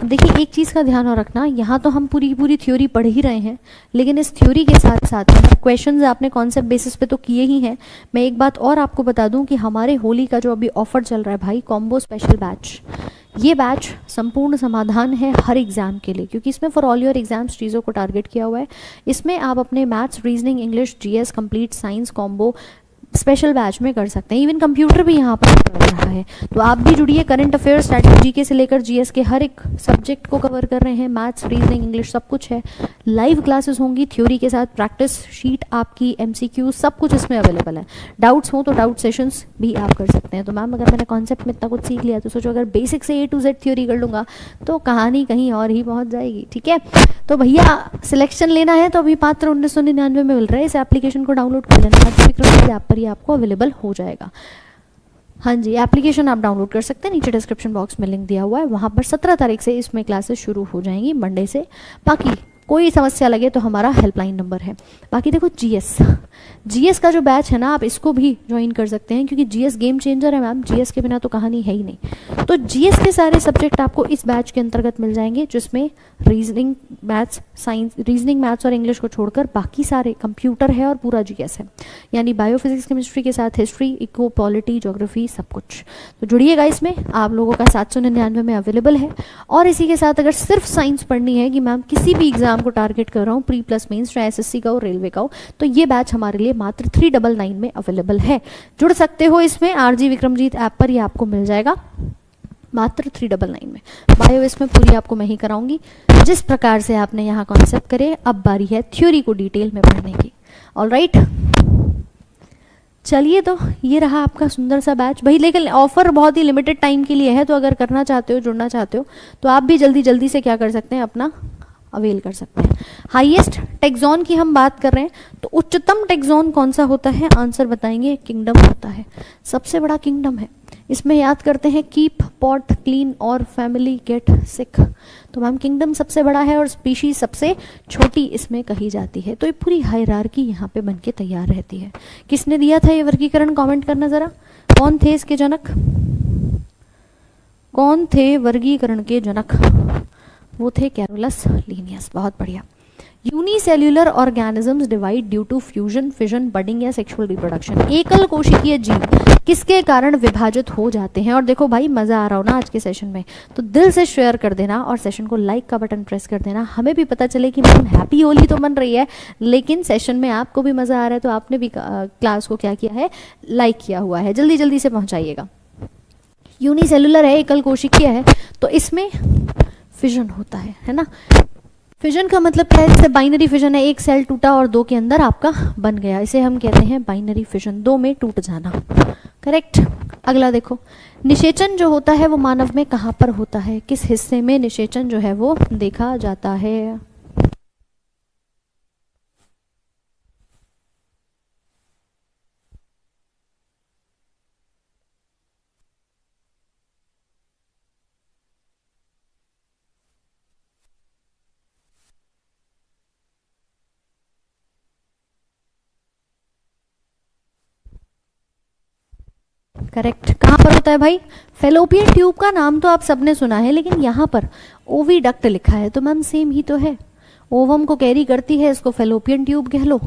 [SPEAKER 1] देखिए एक चीज का ध्यान और रखना, यहाँ तो हम पूरी पूरी थ्योरी पढ़ ही रहे हैं, लेकिन इस थ्योरी के साथ साथ क्वेश्चंस आपने कॉन्सेप्ट बेसिस पे तो किए ही हैं। मैं एक बात और आपको बता दूं कि हमारे होली का जो अभी ऑफर चल रहा है भाई, कॉम्बो स्पेशल बैच, ये बैच संपूर्ण समाधान है हर एग्जाम के लिए, क्योंकि इसमें फॉर ऑल योर एग्जाम्स चीज़ों को टारगेट किया हुआ है। इसमें आप अपने maths, reasoning, English, GS, complete science combo special batch में कर सकते हैं। इवन कंप्यूटर भी यहाँ पर कर रहा है, तो आप भी जुड़िए। करंट अफेयर्स, स्ट्रैटेजी, जीके से लेकर जीएस के हर एक सब्जेक्ट को कवर कर रहे हैं। मैथ्स, रीजनिंग, इंग्लिश सब कुछ है। लाइव क्लासेस होंगी थ्योरी के साथ, प्रैक्टिस शीट आपकी, एमसीक्यू सब कुछ इसमें अवेलेबल है। डाउट्स हो तो डाउट सेशंस भी आप कर सकते हैं। तो मैम अगर मैंने कॉन्सेप्ट में इतना कुछ सीख लिया तो सोचो अगर बेसिक से A to Z थ्योरी कर लूँगा तो कहानी कहीं और ही पहुँच जाएगी। ठीक है, तो भैया सिलेक्शन लेना है तो अभी मात्र 1999 में मिल रहा है। इस एप्लीकेशन को डाउनलोड कर लेना, ऐप पर ही आपको अवेलेबल हो जाएगा। हाँ जी, एप्लीकेशन आप डाउनलोड कर सकते हैं, नीचे डिस्क्रिप्शन बॉक्स में लिंक दिया हुआ है, वहाँ पर 17 तारीख से इसमें क्लासेस शुरू हो जाएंगी, मंडे से। बाकी कोई समस्या लगे तो हमारा हेल्पलाइन नंबर है। बाकी देखो जीएस का जो बैच है ना, आप इसको भी ज्वाइन कर सकते हैं, क्योंकि जीएस गेम चेंजर है मैम, जीएस के बिना तो कहानी है ही नहीं। तो जीएस के सारे सब्जेक्ट आपको इस बैच के अंतर्गत मिल जाएंगे, जिसमें reasoning, maths, science, reasoning, maths और इंग्लिश को छोड़कर बाकी सारे, कंप्यूटर है और पूरा जीएस है, यानी बायोफिजिक्स, केमिस्ट्री के साथ हिस्ट्री, इको, पॉलिटी, ज्योग्राफी सब कुछ। तो जुड़िएगा इसमें, आप लोगों का 799 में अवेलेबल है। और इसी के साथ अगर सिर्फ साइंस पढ़नी है कि मैम किसी भी एग्जाम को टारगेट कर रहा हूँ, प्री प्लस मेंस, चाहे एसएससी का हो, रेलवे का हो, तो ये बैच हमारे लिए मात्र 399 में अवेलेबल है। जुड़ सकते हो इसमें, आरजी विक्रमजीत ऐप पर ये आपको मिल जाएगा मात्र 399 में। बायो इसमें पूरी आपको मैं ही कराऊंगी, जिस प्रकार से आपने यहाँ कॉन्सेप्ट करे। अब बारी है थ्योरी को डिटेल में पढ़ने की। ऑलराइट, चलिए तो ये रहा आपका सुंदर सा बैच भाई, लेकिन ऑफर बहुत ही लिमिटेड टाइम के लिए है, तो अगर करना चाहते हो, जुड़ना चाहते हो, तो आप भी जल्दी जल्दी से क्या कर सकते हैं, अपना अवेल कर सकते हैं। हाईएस्ट टेक्सॉन की हम बात कर रहे हैं, तो उच्चतम टेक्सॉन कौन सा होता है, आंसर बताएंगे, किंगडम होता है, सबसे बड़ा किंगडम है। इसमें याद करते हैं कीप, पॉट, क्लीन और फैमिली, गेट, सिक। तो मैम किंगडम सबसे बड़ा है और स्पीशीज सबसे छोटी इसमें कही जाती है। तो ये पूरी हायरार्की यहाँ पे बन के तैयार रहती है। किसने दिया था ये वर्गीकरण, कमेंट करना जरा, कौन थे इसके जनक, कौन थे वर्गीकरण के जनक, वो थे कैरोलस लीनियस। बहुत बढ़िया। Unicellular organisms divide due to fusion, fission, budding या सेक्सुअल रिप्रोडक्शन। एकल कोशिकीय जीव किसके कारण विभाजित हो जाते हैं। और देखो भाई मजा आ रहा हो ना आज के सेशन में, तो दिल से शेयर कर देना और सेशन को लाइक का बटन प्रेस कर देना, हमें भी पता चले कि मैम हैप्पी होली तो बन रही है, लेकिन सेशन में आपको भी मजा आ रहा है, तो आपने भी क्लास को क्या किया है, लाइक किया हुआ है। जल्दी जल्दी से पहुंचाइएगा। यूनिसेल्युलर है, एकल कोशिकीय है, तो इसमें फिजन होता है ना। फिजन का मतलब क्या है, जैसे बाइनरी फिजन है, एक सेल टूटा और दो के अंदर आपका बन गया, इसे हम कहते हैं बाइनरी फिजन, दो में टूट जाना। करेक्ट। अगला देखो, निषेचन जो होता है वो मानव में कहाँ पर होता है, किस हिस्से में निषेचन जो है वो देखा जाता है। करेक्ट। कहाँ पर होता है भाई? फेलोपियन ट्यूब का नाम तो आप सबने सुना है, लेकिन यहाँ पर ओविडक्ट लिखा है तो मैम सेम ही तो है। ओवम को कैरी करती है, इसको फेलोपियन ट्यूब कह लो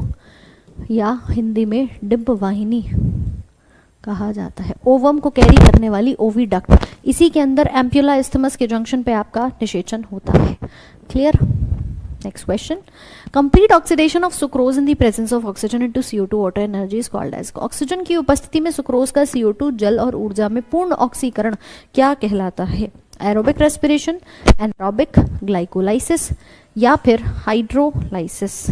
[SPEAKER 1] या हिंदी में डिंब वाहिनी कहा जाता है। ओवम को कैरी करने वाली ओविडक्ट, इसी के अंदर एम्प्यूला इस्थमस के जंक्शन पे आपका निषेचन होता है। Clear? Next question, complete oxidation of sucrose in the presence of oxygen into CO2 water energy is called as. ऑक्सीजन की उपस्थिति में सुक्रोज का CO2 जल और ऊर्जा में पूर्ण ऑक्सीकरण क्या कहलाता है? एरोबिक रेस्पिरेशन, एनारोबिक, ग्लाइकोलाइसिस या फिर हाइड्रोलाइसिस।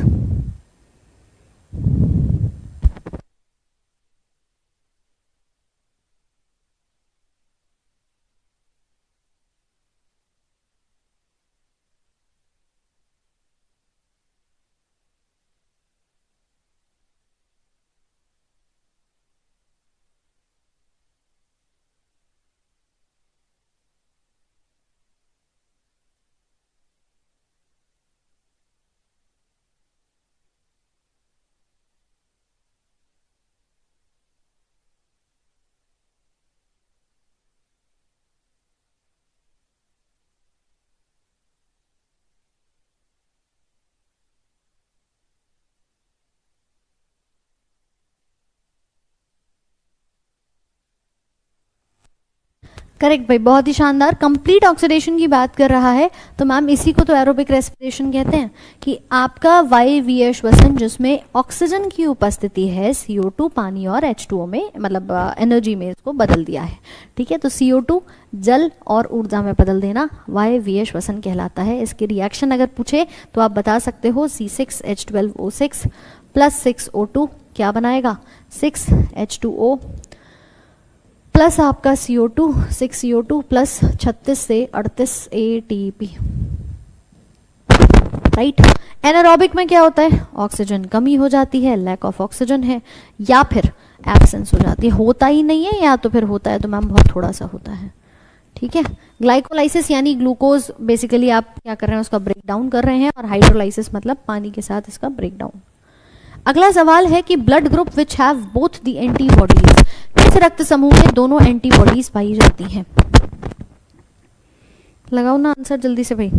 [SPEAKER 1] करेक्ट भाई, बहुत ही शानदार। कंप्लीट ऑक्सीडेशन की बात कर रहा है तो मैम इसी को तो एरोबिक रेस्पिरेशन कहते हैं, कि आपका वायवीय श्वसन जिसमें ऑक्सीजन की उपस्थिति है, CO2 पानी और H2O में, मतलब एनर्जी में इसको बदल दिया है। ठीक है, तो CO2 जल और ऊर्जा में बदल देना वायवीय श्वसन कहलाता है। इसके रिएक्शन अगर पूछे तो आप बता सकते हो C6H12O6 प्लस 6O2 क्या बनाएगा? 6H2O प्लस आपका CO2, 6CO2 प्लस 36 से 38 ATP। राइट। एनारोबिक में क्या होता है? ऑक्सीजन कमी हो जाती है, लैक ऑफ ऑक्सीजन है, या फिर एब्सेंस हो जाती है, होता ही नहीं है, या तो फिर होता है तो मैम बहुत थोड़ा सा होता है। ठीक है। ग्लाइकोलाइसिस यानी ग्लूकोज बेसिकली आप क्या कर रहे हैं, उसका ब्रेक डाउन कर रहे हैं, और हाइड्रोलाइसिस मतलब पानी के साथ इसका ब्रेक डाउन। अगला सवाल है कि blood group which have both the antibodies, किस रक्त समूह में दोनों एंटीबॉडीज पाई जाती हैं? लगाओ ना आंसर जल्दी से भाई।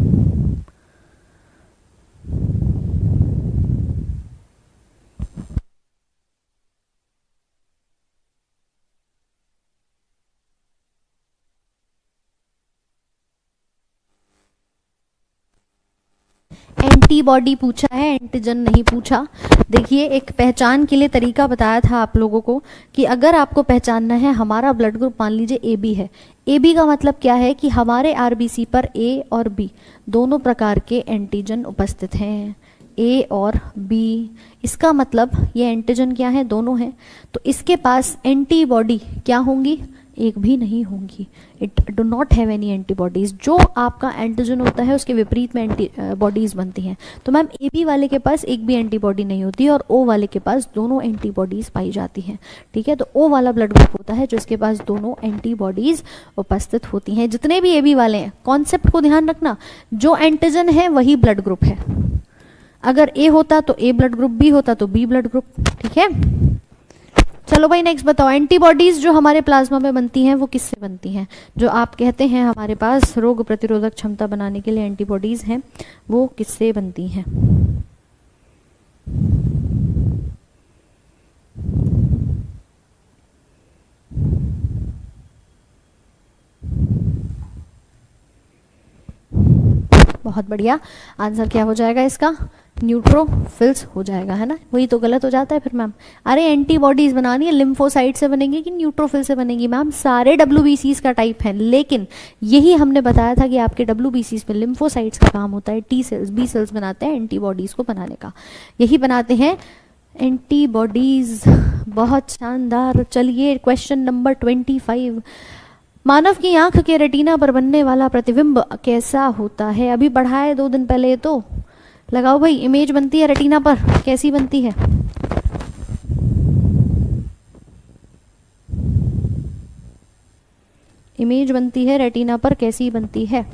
[SPEAKER 1] एंटीबॉडी पूछा है, एंटीजन नहीं पूछा। देखिए, एक पहचान के लिए तरीका बताया था आप लोगों को कि अगर आपको पहचानना है, हमारा ब्लड ग्रुप मान लीजिए AB है। AB का मतलब क्या है कि हमारे RBC पर A और B दोनों प्रकार के एंटीजन उपस्थित हैं। A और B, इसका मतलब ये एंटीजन क्या है? दोनों हैं। तो इसके पास एंटीबॉडी क्या होंगी? एक भी नहीं होंगी। It do not have any antibodies. जो आपका एंटीजन होता है उसके विपरीत में एंटीबॉडीज बनती हैं। तो मैम AB वाले के पास एक भी एंटीबॉडी नहीं होती और O वाले के पास दोनों एंटीबॉडीज पाई जाती हैं। ठीक है, तो O वाला ब्लड ग्रुप होता है जिसके पास दोनों एंटीबॉडीज उपस्थित होती हैं। जितने भी AB वाले हैं, कॉन्सेप्ट को ध्यान रखना, जो एंटीजन है वही ब्लड ग्रुप है। अगर A होता तो A ब्लड ग्रुप, B होता तो B ब्लड ग्रुप। ठीक है, चलो भाई नेक्स्ट बताओ। एंटीबॉडीज जो हमारे प्लाज्मा में बनती हैं वो किससे बनती हैं? जो आप कहते हैं हमारे पास रोग प्रतिरोधक क्षमता बनाने के लिए एंटीबॉडीज हैं, वो किससे बनती हैं? बहुत बढ़िया। आंसर क्या हो जाएगा इसका? न्यूट्रोफिल्स हो जाएगा, है ना। वही तो गलत हो जाता है फिर मैम। अरे एंटीबॉडीज बनानी है, लिम्फोसाइट से बनेगी कि न्यूट्रोफिल से बनेगी? मैम सारे WBCs का टाइप है, लेकिन यही हमने बताया था कि आपके WBCs में लिम्फोसाइट्स का काम होता है, T सेल्स B सेल्स बनाते हैं एंटीबॉडीज को बनाने का, यही बनाते हैं एंटीबॉडीज। बहुत शानदार। चलिए क्वेश्चन नंबर 25। मानव की आंख के रेटिना पर बनने वाला प्रतिबिंब कैसा होता है? अभी पढ़ाए 2 दिन पहले तो। लगाओ भाई, इमेज बनती है रेटिना पर, कैसी बनती है? इमेज बनती है रेटिना पर, कैसी बनती है?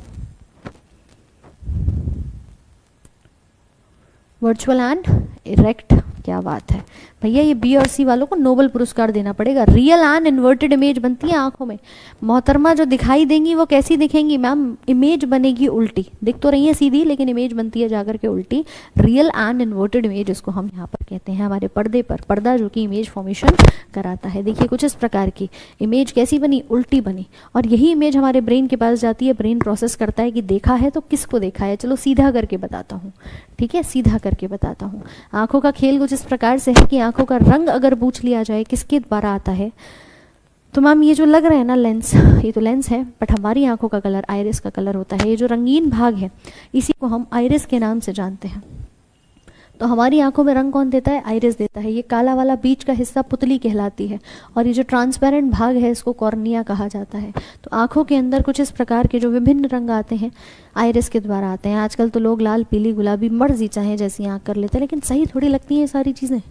[SPEAKER 1] वर्चुअल एंड इरेक्ट क्या बात है भैया, ये बी और सी वालों को नोबेल पुरस्कार देना पड़ेगा। रियल एंड इन्वर्टेड इमेज बनती है आंखों में। मोहतरमा जो दिखाई देंगी वो कैसी दिखेंगी मैम? इमेज बनेगी उल्टी, दिख तो रही है सीधी लेकिन इमेज बनती है जाकर के उल्टी। रियल एंड इन्वर्टेड इमेज इसको हम यहाँ पर कहते हैं। हमारे पर्दे पर पर्दा जो कि इमेज फॉर्मेशन कराता है, देखिए कुछ इस प्रकार की इमेज कैसी बनी? उल्टी बनी। और यही इमेज हमारे ब्रेन के पास जाती है, ब्रेन प्रोसेस करता है कि देखा है तो किसको देखा है। चलो सीधा करके बताता हूँ, ठीक है, सीधा करके बताता हूँ। आंखों का खेल कुछ इस प्रकार से है कि आंखों का रंग अगर पूछ लिया जाए किसके द्वारा आता है, तो मैम ये जो लग रहा है ना लेंस, ये तो लेंस है, बट हमारी आंखों का कलर आइरिस का कलर होता है। ये जो रंगीन भाग है इसी को हम आइरिस के नाम से जानते हैं। तो हमारी आंखों में रंग कौन देता है? आइरिस देता है। ये काला वाला बीच का हिस्सा पुतली कहलाती है, और ये जो ट्रांसपेरेंट भाग है इसको कॉर्निया कहा जाता है। तो आंखों के अंदर कुछ इस प्रकार के जो विभिन्न रंग आते हैं आइरिस के द्वारा आते हैं। आजकल तो लोग लाल, पीली, गुलाबी मर्जी चाहे जैसी आंख कर लेते हैं, लेकिन सही थोड़ी लगती हैं ये सारी चीज़ें,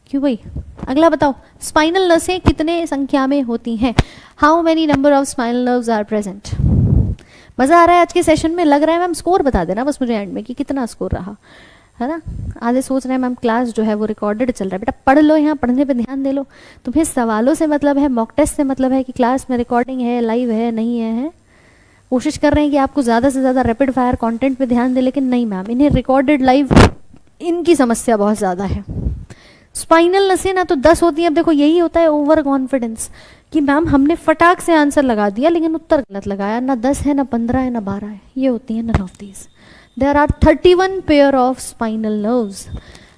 [SPEAKER 1] क्यों भाई? अगला बताओ, स्पाइनल नसें कितने संख्या में होती हैं? How many number of spinal nerves are present? मजा आ रहा है आज के सेशन में? लग रहा है मैम स्कोर बता देना बस मुझे एंड में कि कितना स्कोर रहा है ना। आधे सोच रहे हैं मैम क्लास जो है वो रिकॉर्डेड चल रहा है। बेटा पढ़ लो, यहाँ पढ़ने पे ध्यान दे लो। तुम्हें सवालों से मतलब है, मॉक टेस्ट से मतलब है कि क्लास में रिकॉर्डिंग है, लाइव है, नहीं है? कोशिश कर रहे हैं कि आपको ज़्यादा से ज़्यादा रैपिड फायर कंटेंट पे ध्यान दे, लेकिन नहीं मैम, इन्हें रिकॉर्डेड लाइव, इनकी समस्या बहुत ज़्यादा है। स्पाइनल नसें ना तो 10 होती हैं। अब देखो यही होता है ओवर कॉन्फिडेंस कि मैम हमने फटाक से आंसर लगा दिया लेकिन उत्तर गलत लगाया। ना 10 है, ना 15 है, ना 12 है। ये होती है none of these. There are 31 pair of spinal nerves,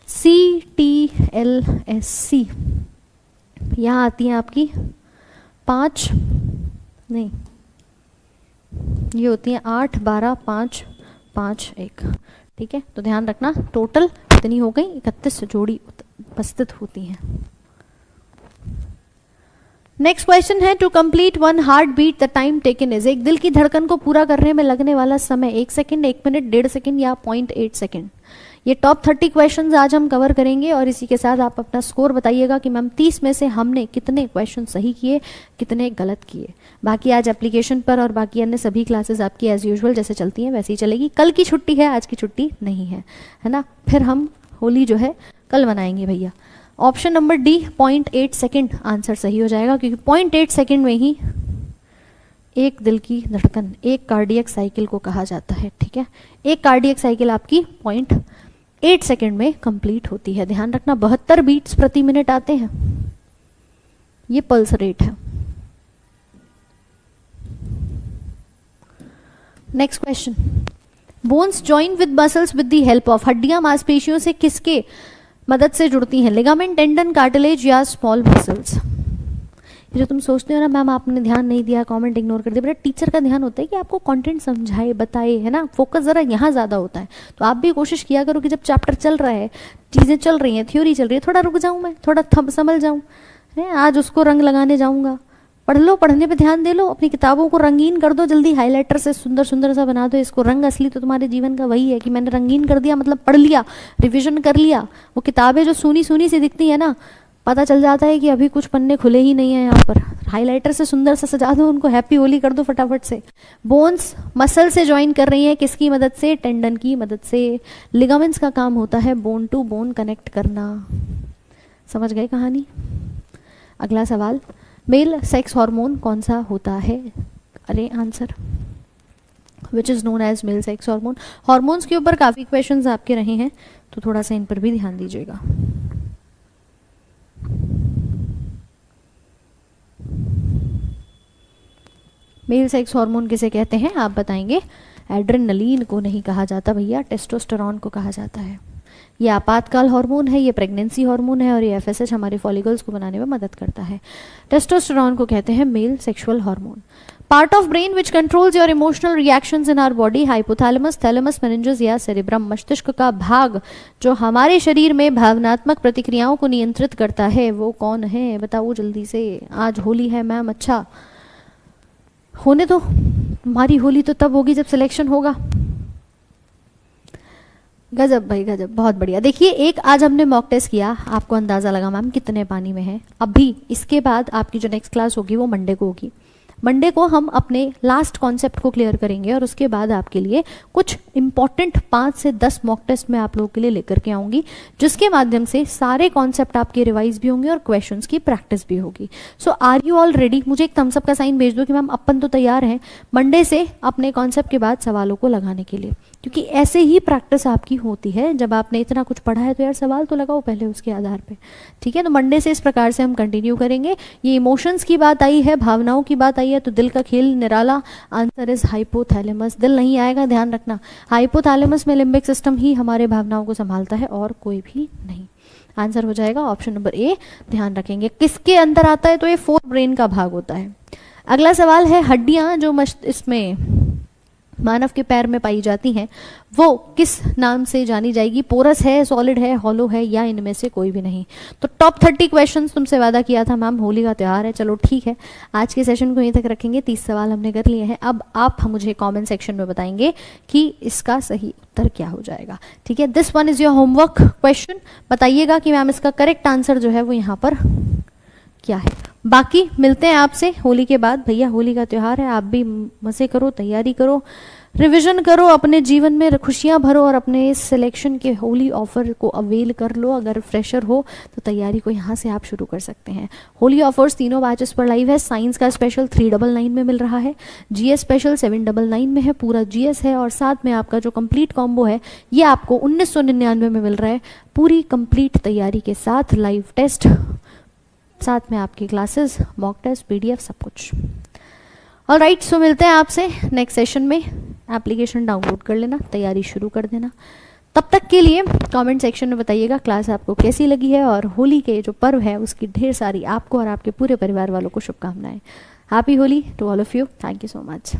[SPEAKER 1] C, T, L, S, C। यहाँ आती हैं आपकी 5 नहीं, ये होती हैं 8, 12, 5, 5, 1। ठीक है, तो ध्यान रखना टोटल कितनी हो गई? 31 जोड़ी उपस्थित होती हैं। नेक्स्ट क्वेश्चन है, to complete 1 heart beat the time taken is. एक दिल की धड़कन को पूरा करने में लगने वाला समय 1 सेकंड, 1 मिनट, 1.5 सेकंड या 0.8 सेकंड। ये टॉप 30 क्वेश्चंस आज हम कवर करेंगे और इसी के साथ आप अपना स्कोर बताइएगा कि मैम 30 में से हमने कितने क्वेश्चन सही किए, कितने गलत किए। बाकी आज एप्लीकेशन पर और बाकी अन्य सभी क्लासेस आपकी एज यूजुअल जैसे चलती हैं वैसे ही चलेगी। कल की छुट्टी है, आज की छुट्टी नहीं है, है ना। फिर हम होली जो है कल मनाएंगे भैया। Option number D 0.8 second answer सही हो जाएगा, क्योंकि 0.8 सेकेंड में ही एक दिल की धड़कन, एक कार्डियक साइकिल को कहा जाता है। ठीक है, एक कार्डियक साइकिल आपकी 0.8 सेकेंड में कंप्लीट होती है। ध्यान रखना 72 बीट्स प्रति मिनट आते हैं, ये पल्स रेट है। Next question, bones join with muscles with the help of. हड्डियां मांसपेशियों से किसके मदद से जुड़ती हैं? लिगामेंट, टेंडन, कार्टिलेज या स्मॉल मसल्स। ये जो तुम सोचते हो ना मैम आपने ध्यान नहीं दिया, कमेंट इग्नोर कर दिया, बेटा टीचर का ध्यान होता है कि आपको कंटेंट समझाए, बताए, है ना। फोकस जरा यहाँ ज़्यादा होता है। तो आप भी कोशिश किया करो कि जब चैप्टर चल रहा है, चीज़ें चल रही हैं, थ्योरी चल रही है, थोड़ा रुक जाऊँ मैं, थोड़ा संभल जाऊँ। आज उसको रंग लगाने जाऊँगा, पढ़ लो, पढ़ने पे ध्यान दे लो, अपनी किताबों को रंगीन कर दो, जल्दी हाइलाइटर से सुंदर सुंदर सा बना दो इसको। रंग असली तो तुम्हारे जीवन का वही है कि मैंने रंगीन कर दिया, मतलब पढ़ लिया, रिवीजन कर लिया। वो किताबें जो सूनी सूनी सी दिखती है ना, पता चल जाता है कि अभी कुछ पन्ने खुले ही नहीं है। यहाँ पर हाइलाइटर से सुंदर सा सजा दो उनको, हैप्पी होली कर दो फटाफट से। बोन्स मसल से ज्वाइन कर रही हैं, किसकी मदद से? टेंडन की मदद से। लिगामेंट्स का काम होता है बोन टू बोन कनेक्ट करना। समझ गए कहानी? अगला सवाल, मेल सेक्स हार्मोन कौन सा होता है? अरे answer which is known as male sex hormone. Hormones के ऊपर काफ़ी क्वेश्चंस आपके रहे हैं, तो थोड़ा सा इन पर भी ध्यान दीजिएगा। मेल सेक्स हार्मोन किसे कहते हैं आप बताएंगे? एड्रेनलिन को नहीं कहा जाता भैया, टेस्टोस्टेरॉन को कहा जाता है। ये आपातकाल हार्मोन है, ये प्रेगनेंसी हार्मोन है और ये एफएसएच हमारे फॉलिकल्स को बनाने में मदद करता है। टेस्टोस्टेरॉन को कहते हैं male sexual hormone. Part of brain which controls your emotional reactions in our body, hypothalamus, thalamus, meninges या सेरेब्रम। मस्तिष्क का भाग जो हमारे शरीर में भावनात्मक प्रतिक्रियाओं को नियंत्रित करता है वो कौन है? बताओ जल्दी से। आज होली है मैम, अच्छा होने दो, तुम्हारी होली तो तब होगी जब सिलेक्शन होगा। गजब भाई गजब, बहुत बढ़िया। देखिए एक आज हमने मॉक टेस्ट किया, आपको अंदाजा लगा मैम कितने पानी में है। अभी इसके बाद आपकी जो नेक्स्ट क्लास होगी वो मंडे को होगी। मंडे को हम अपने लास्ट कॉन्सेप्ट को क्लियर करेंगे और उसके बाद आपके लिए कुछ इंपॉर्टेंट 5 से 10 मॉक टेस्ट मैं आप लोगों के लिए लेकर के आऊंगी, जिसके माध्यम से सारे कॉन्सेप्ट आपके रिवाइज भी होंगे और क्वेश्चंस की प्रैक्टिस भी होगी। सो आर यू ऑल रेडी? मुझे एक थम्स अप का साइन भेज दो कि मैम अपन तो तैयार हैं मंडे से अपने कॉन्सेप्ट के बाद सवालों को लगाने के लिए, क्योंकि ऐसे ही प्रैक्टिस आपकी होती है। जब आपने इतना कुछ पढ़ा है तो यार सवाल तो लगाओ पहले उसके आधार पे, ठीक है। तो मंडे से इस प्रकार से हम कंटिन्यू करेंगे। ये इमोशंस की बात आई है, भावनाओं की बात आई है, तो दिल का खेल निराला। Answer is hypothalamus. दिल नहीं आएगा, ध्यान रखना। हाइपोथैलेमस में लिम्बिक सिस्टम ही हमारे भावनाओं को संभालता है और कोई भी नहीं। आंसर हो जाएगा ऑप्शन नंबर ए। ध्यान रखेंगे किसके अंदर आता है, तो ये फोर्थ ब्रेन का भाग होता है। अगला सवाल है, हड्डियां जो इसमें मानव के पैर में पाई जाती हैं वो किस नाम से जानी जाएगी? पोरस है, सॉलिड है, हॉलो है, या इनमें से कोई भी नहीं? तो टॉप 30 क्वेश्चंस तुमसे वादा किया था मैम, होली का त्यौहार है। चलो ठीक है, आज के सेशन को यहीं तक रखेंगे। 30 सवाल हमने कर लिए हैं। अब आप मुझे कमेंट सेक्शन में बताएंगे कि इसका सही उत्तर क्या हो जाएगा, ठीक है। This one is your homework question. बताइएगा कि मैम इसका करेक्ट आंसर जो है वो यहाँ पर क्या है। बाकी मिलते हैं आपसे होली के बाद। भैया होली का त्यौहार है, आप भी मजे करो, तैयारी करो, रिवीजन करो, अपने जीवन में खुशियां भरो और अपने इस सिलेक्शन के होली ऑफर को अवेल कर लो। अगर फ्रेशर हो तो तैयारी को यहाँ से आप शुरू कर सकते हैं। होली ऑफर्स तीनों बैचेस पर लाइव है। साइंस का स्पेशल 399 में मिल रहा है, जीएस स्पेशल 799 में है, पूरा जीएस है, और साथ में आपका जो कंप्लीट कॉम्बो है ये आपको 1999 में मिल रहा है, पूरी कंप्लीट तैयारी के साथ, लाइव टेस्ट, साथ में आपकी क्लासेस, मॉक टेस्ट, पीडीएफ, सब कुछ। ऑलराइट, सो मिलते हैं आपसे नेक्स्ट सेशन में। एप्लीकेशन डाउनलोड कर लेना, तैयारी शुरू कर देना। तब तक के लिए कमेंट सेक्शन में बताइएगा क्लास आपको कैसी लगी है, और होली के जो पर्व है उसकी ढेर सारी आपको और आपके पूरे परिवार वालों को शुभकामनाएं। Happy Holi to all of you. Thank you so much.